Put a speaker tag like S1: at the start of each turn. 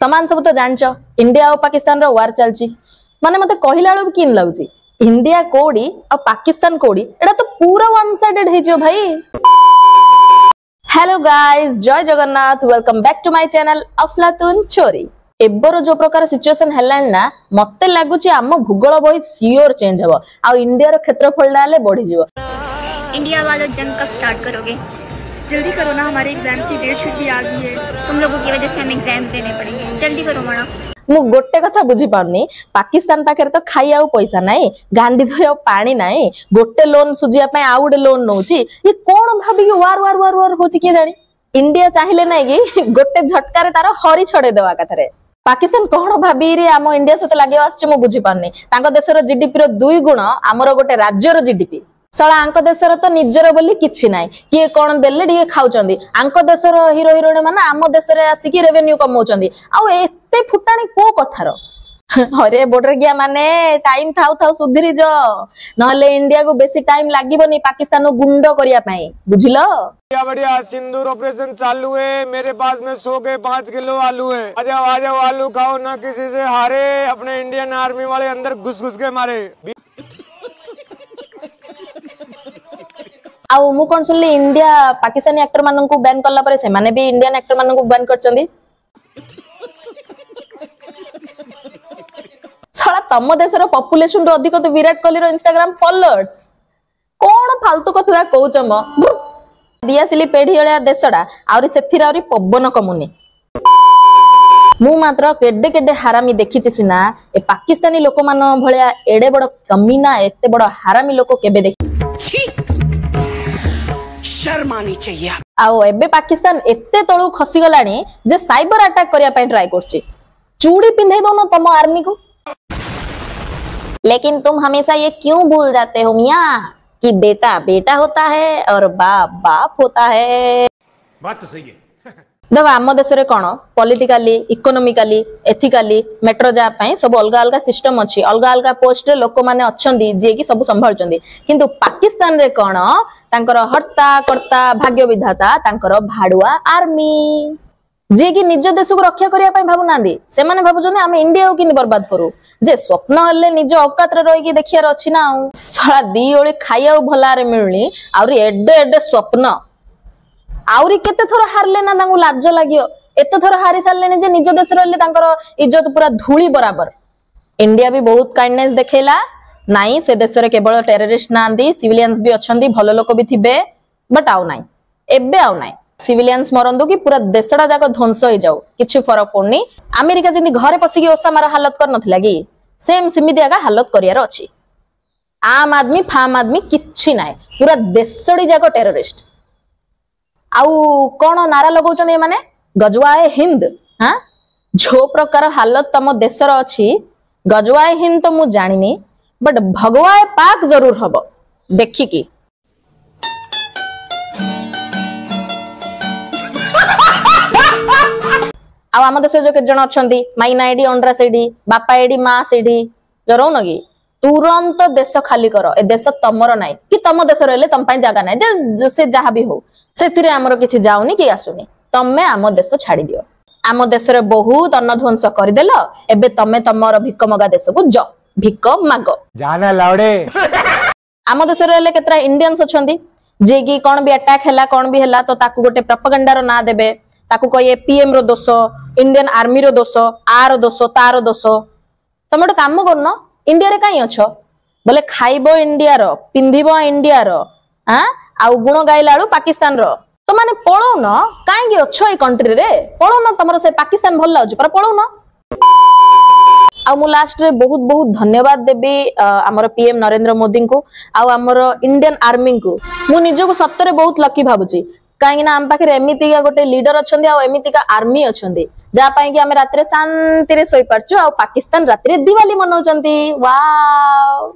S1: तमान सब तो जानच इंडिया और पाकिस्तान रो वार चलची माने मते कहिला बेलू किन लागुची इंडिया कोडी और पाकिस्तान कोडी एटा तो पूरा वन साइडेड हे जो भाई। हेलो गाइस, जय Jagannath, welcome back to my channel अफलातून चोरी। एबर जो प्रकार सिचुएशन हेलान ना मते लागुची आम भूगोल बही सियोर चेंज हबो आ इंडिया रो क्षेत्रफल डाले बढ़ी जिवो।
S2: इंडिया वालों जंग कब स्टार्ट करोगे?
S3: जल्दी करो ना, हमारे एग्जाम्स की डेट शीट भी आ गई है।
S2: तुम लोगों की वजह से हम एग्जाम देने पड़ेंगे, जल्दी करो माणा।
S1: मु गोटे कथा बुझी पारनी, पाकिस्तान पाखे तो खाई आउ पैसा नाई, गांडी धोई आउ पानी नाई, गोटे लोन सुझिया पय आउ गोटे लोन नउची, ये कोन भाबी कि वार वार वार वार होची के जानी। इंडिया चाहिले नाही कि गोटे झटकारे तारो हरी छडे देवा कथरे। पाकिस्तान कोन भाबी रे आम इंडिया सहित लागि आछे मु बुझी पारनी। तांको देशर जीडीपी रो 2 गुण हमर गोटे राज्य रो जीडीपी। सला आंक देशर तो निजर बोली किछि नाई, किए कोन देले डी खाउचंदी। आंक देशर हीरो हीरोइन माने आम देशरे आसी कि रेवेन्यू कमाउचंदी। आ एते फुटाणी को कथारो अरे बॉर्डर गया माने टाइम थाउ थाउ सुधरी जो नहले इंडिया को बेसी टाइम लागिबनी पाकिस्तान को गुंड करिया पई, बुझिलो।
S4: बढ़िया बढ़िया सिंदूर ऑपरेशन चालू है, मेरे पास में 100 के 5 किलो आलू है। आ जाओ आलू खाओ, ना किसी से हारे। अपने इंडियन आर्मी वाले अंदर घुस घुस के मारे।
S1: आउ मु कोन सुनली इंडिया पाकिस्तानी एक्टर मानन को बैन करला परे से माने भी इंडियन एक्टर मानन को बैन करचंदी। साला तम देशर पॉपुलेशन तो अधिक तो विराट कोहली रो इंस्टाग्राम फॉलोअर्स कोन फालतू कथा कहउचम। दियासिली पेढी वाला देशडा आउरी सेथिरा आउरी पवन कमुनी। मु मात्र केडे केडे हारामी देखिछि सिना, ए पाकिस्तानी लोक मान भलिया एडे बड़ कमीना एते बड़ हारामी लोक केबे देखि
S5: शर्म आनी चाहिए।
S1: आओ एबे पाकिस्तान एते तळु खसी गलानी जे साइबर अटैक करिया पय ट्राई करछि। चूड़ी पिंधे दो ना तुम आर्मी को। लेकिन तुम हमेशा ये क्यों भूल जाते हो मियां कि बेटा बेटा होता है और बाप बाप होता है।
S5: बात तो सही है।
S1: देखो आम देश रे कोन पॉलिटिकली इकोनॉमिकली एथिकली मेट्रो जा पय सब अलग अलग सिस्टम अछि, अलग अलग पोस्ट रे लोक माने अछंदी जे कि सब संभाळचंदी। किंतु पाकिस्तान रे कोन तांकर हर्ता कर्ता भाग्य विधाता तांकर भाडुआ आर्मी जे कि निज देश को रक्षा करिया पय भाबु नांदी। से माने भाबुचंदी हम इंडिया को किन बर्बाद करू। जे स्वप्न हल्ले निज औकात रे रही कि देखियार अछि ना। साला दी ओळे खाइया भलारे मिलनी आउरी एडे एडे स्वप्न आउरी केते थोर हारले ना तांगु लाज लागियो। एते थोर हारि सारलेनी जे निज देश रहले तांकर इज्जत पूरा धूली बराबर। इंडिया भी बहुत काइंडनेस देखेला नाई, से देश रे केवल टेररिस्ट नांदी, सिविलियंस भी अछंदी, भलो लोक भी थिबे, बट आउ नाई एबे आउ नाई। सिविलियंस मरंदो कि पूरा देशडा जाक ध्वंस हो जाऊ किछि फरक पड़नी। अमेरिका जिंदी घरे पसिकी ओसामार हालत कर नथिला कि सेम सिमिदिया का हालत करियार अछि। आम आदमी फाम आदमी किछि नाई, पूरा देशडी जाक टेररिस्ट। आउ कोन नारा लगाउछन ए माने गजवाए हिंद। हां जो प्रकार हालत तम देशर अछि, गजवाए हिंद तो मु जानिनी, बट भगवाए पाक जरूर हबो देखि की। आ आम देश जो के जण अछंदी माइना एडी अंडरा सेडी बापा एडी मां सेडी जरौ नगी तुरंत देश खाली करो। ए देश तमरो नाही कि तम देश रहले तम पय जागा नाही जे से जहा भी हो सेतिरे हमरो किछि जाउनी कि आसुनी। तमे आम देश छाडी दियो। आम देश रे बहुत अनध्वंस करि देलो, एबे तमे तमरो भिक मगा देश को ज भिक मागो
S4: जाना लाउडे।
S1: आम देश रहले केतरा इंडियंस अछंदी जे कि कोन भी अटैक हैला कोन भी हैला तो ताकू गोटे प्रोपेगेंडा रो ना देबे, ताकू कहिए पीएम रो दोष, इंडियन आर्मी रो दोष, आर दोष तार दोष। तमे गोटे काम करनो इंडिया रे काई अछो बोले खाइबो इंडिया रो पिंधिबो इंडिया रो हां आउ गुण गाइलाळू पाकिस्तान रो। तो माने पळौ न काई कि अछो ए कंट्री रे पळौ न तमरो से पाकिस्तान भल लाउछ पर पळौ न। आ मु लास्ट रे बहुत बहुत धन्यवाद देबी हमर पीएम नरेंद्र मोदी को आ हमर इंडियन आर्मी को। मु निजो को सत्तरे बहुत लकी भाबुची काई ना हम पाखे एमिति का गोटे लीडर अछंदी आ एमिति का आर्मी अछंदी जा पाई कि हम रात्रे शांति रे सोई परछु आ पाकिस्तान रात्रे दिवाली मनाउचंती। वाओ।